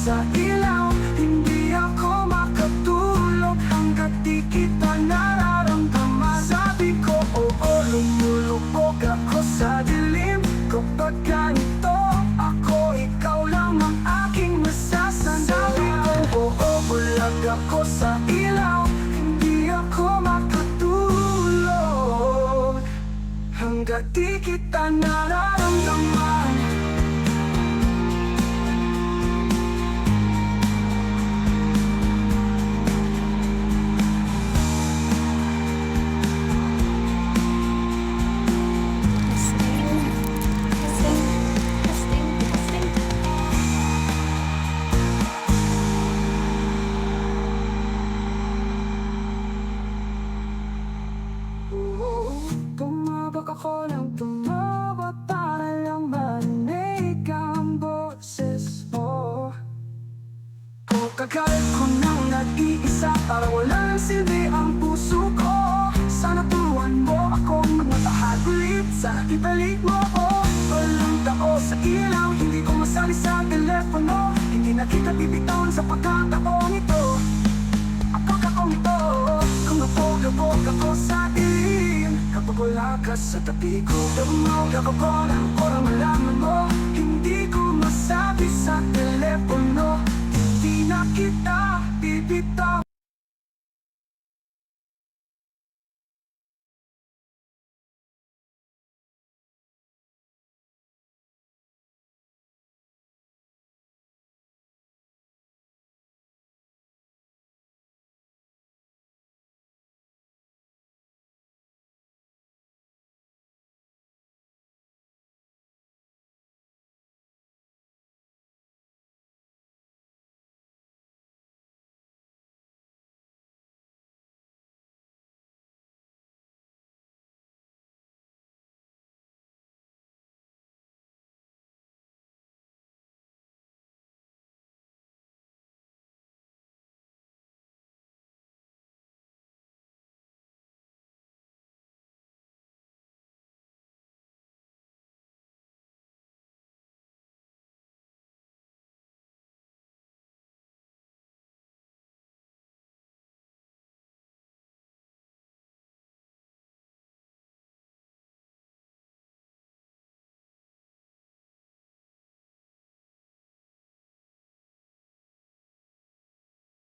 sa ilaw. Hindi ako makatulog hanggat di kita nararamdaman. Sabi ko oo, lumulubog ako sa dilim. Kapag ganito ako, ikaw lang ang aking masasabi. Sabi ko oo, bulag ako sa ilaw. Hindi ako makatulog hanggat di kita nararamdaman. Tumabak ako ng tumabak para lang marinig ang boses mo. Kagalit ko nang nag-iisa para walang silbi ang puso ko. Sana turuan mo akong magmahal ulit. Sana ibalik mo ako. Walang tao sa ilaw, hindi ko masali sa telepono. Hindi na kita bibitawan sa pagkataon ito. Ako ito, kung napog-abog ako sa dilim. Kapag wala ka sa tabi ko, tumawag ako ko lang para malaman mo. Hindi ko masabi sa telepono, hindi na kita bibitaw.